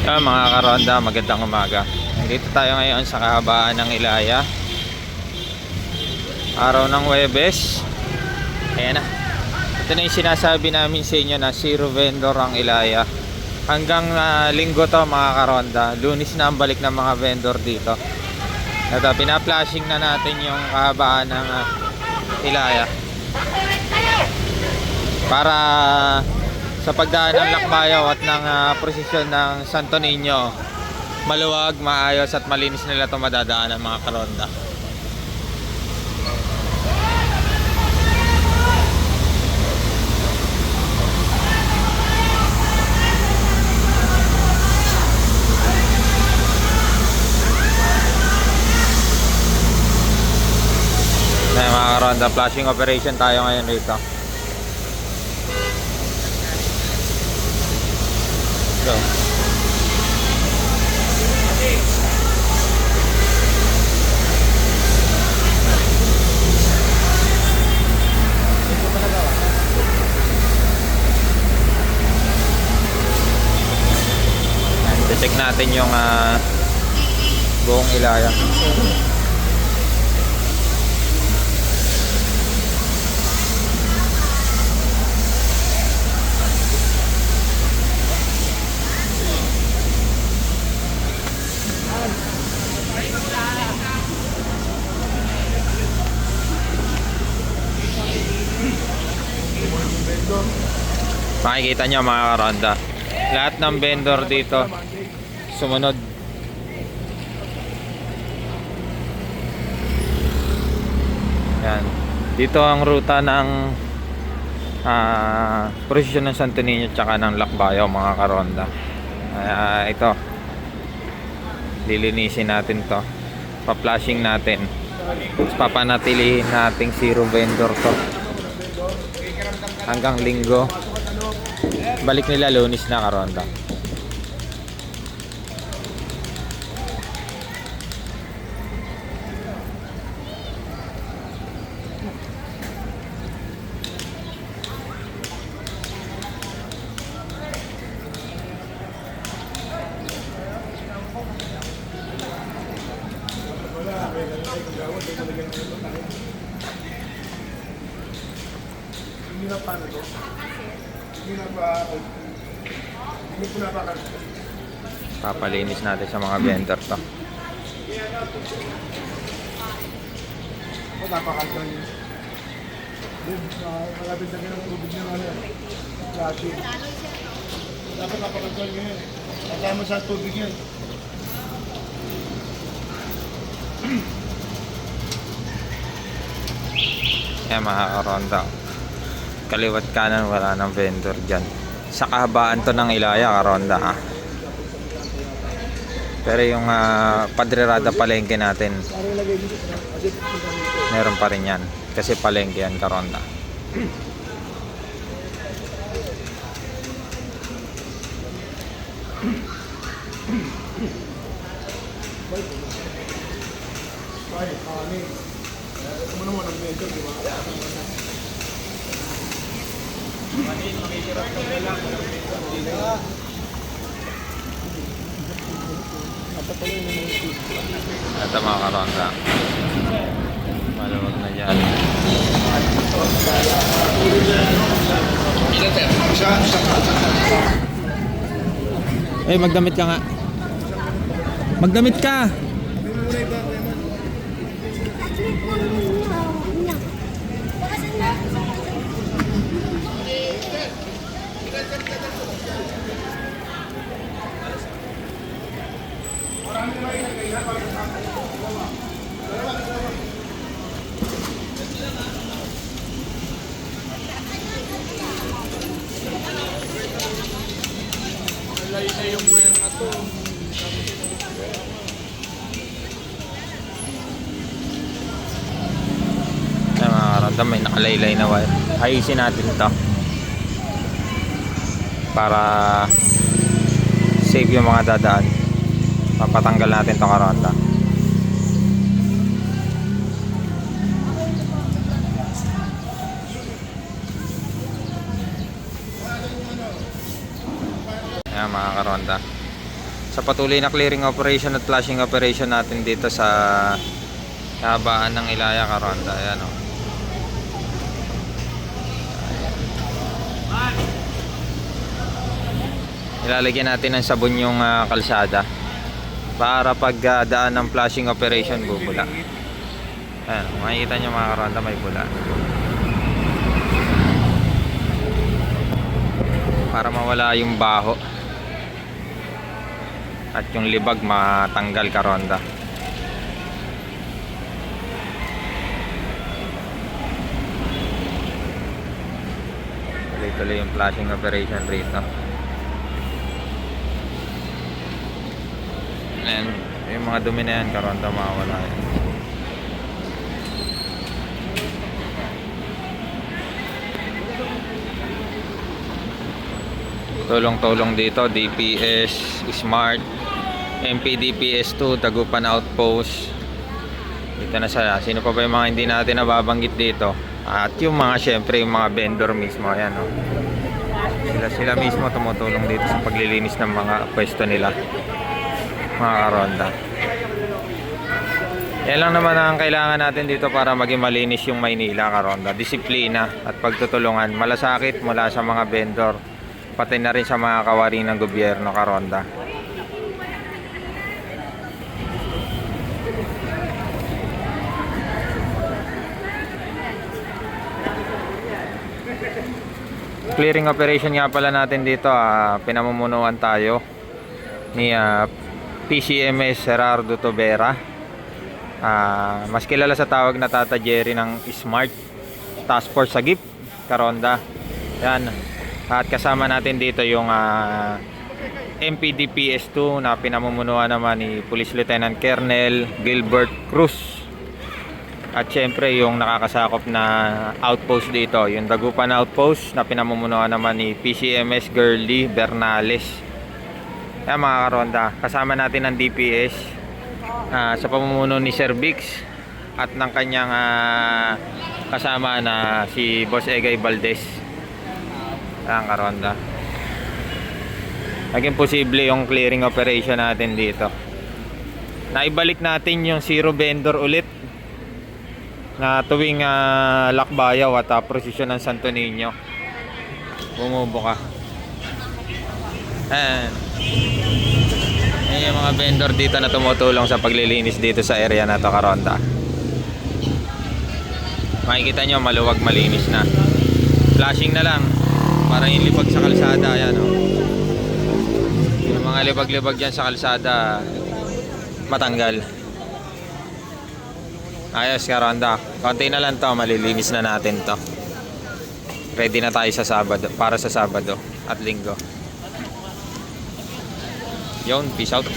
Mga karonda, magandang umaga. Dito tayo ngayon sa kahabaan ng Ilaya. Araw ng Huwebes. Ayan na. Ito na yung sinasabi namin sa inyo na zero vendor ang Ilaya. Hanggang linggo to mga karonda. Lunes na ang balik ng mga vendor dito. Ito, pina-flashing na natin yung kahabaan ng Ilaya. Para sa pagdaan ng Lakbayaw at ng prosesyon ng Santo Niño, maluwag, maayos at malinis nila ito madadaanan mga karonda. Mga karonda, flashing operation tayo ngayon dito. So, check natin yung buong Ilaya. Makikita nyo mga karonda, lahat ng vendor dito sumunod. Yan. Dito ang ruta ng prosesyon ng Santo Niño tsaka ng Lakbayaw mga karonda. Ito, lilinisin natin to, pa-flashing natin, papanatilihin nating zero vendor to hanggang linggo. Balik nila Lunes na karonda. Hindi na paano to? Hindi na ba? Hindi po napakan. Papalinis natin sa mga vendor to. Ako napakan ko yun. Malapit na ng tubig niya ano. Lagi. Dapat napakan ko yun. Kasama sa tubig yun. Mga karonda, kaliwat kanan wala ng vendor dyan. Sa kahabaan to ng Ilaya karonda ha. Pero yung Padre Rada palengke natin, meron pa rin yan. Kasi palengke yan karonda. Ito mo naman ang medyo, di ba? Ito mga karonda, maluwag na dyan. Magdamit ka nga. Magdamit ka. May nakalaylay na wire. Ayusin natin ito para save yung mga dadaan. Papatanggal natin ito karonda. Ayan mga karonda, sa patuloy na clearing operation at flushing operation natin dito sa kabaan ng Ilaya, Caronda. Ayan o. Ilalagyan natin ng sabon yung kalsada para pag daan ng flushing operation bubula. Ayan, makikita nyo mga Caronda, may bula para mawala yung baho at yung libag matanggal, Caronda. Tuloy-tuloy yung flushing operation rito. And yung mga dumi na yan, Caronda, mawawala yan. Tulong-tulong dito, DPS, Smart, MPDPS2, Dagupan Outpost. Dito na sa, sino pa ba yung mga hindi natin nababanggit dito? At yung mga, syempre, yung mga vendor mismo. Ayan, oh. Sila mismo tumutulong dito sa paglilinis ng mga pwesto nila, mga Caronda. Yan lang naman ang kailangan natin dito para maging malinis yung Maynila, Caronda. Disiplina at pagtutulungan. Malasakit mula sa mga vendor, pati na rin sa mga kawari ng gobyerno, Caronda. Clearing operation nga pala natin dito, pinamumunuan tayo ni PCMS Gerardo Tobera, mas kilala sa tawag na Tata Jerry ng Smart Task Force Sagip, Caronda. Yan. At kasama natin dito yung MPDPS2 na pinamumunuan naman ni Police Lieutenant Colonel Gilbert Cruz. At syempre yung nakakasakop na outpost dito, yung Dagupan Outpost na pinamumunuan naman ni PCMS Girly Bernales. Yan mga Caronda, kasama natin ang DPS sa pamumuno ni Sir Bix at ng kanyang kasama na si Boss Egay Valdez. Yan, Caronda. Naging posible yung clearing operation natin dito. Naibalik natin yung zero vendor ulit na tuwing Lakbayaw at prosesyon ng Santo Niño. Bumubuka. Ayan. Ayan yung mga vendor dito na tumutulong sa paglilinis dito sa area na to, Caronda. Makikita nyo maluwag, malinis na. Flashing na lang para yung libag sa kalsada. Ayan, oh. Yung mga libag-libag dyan sa kalsada matanggal. Ayos, Caronda. Konti na lang to, malilinis na natin to. Ready na tayo sa Sabado, para sa Sabado at Linggo. Yun, peace out.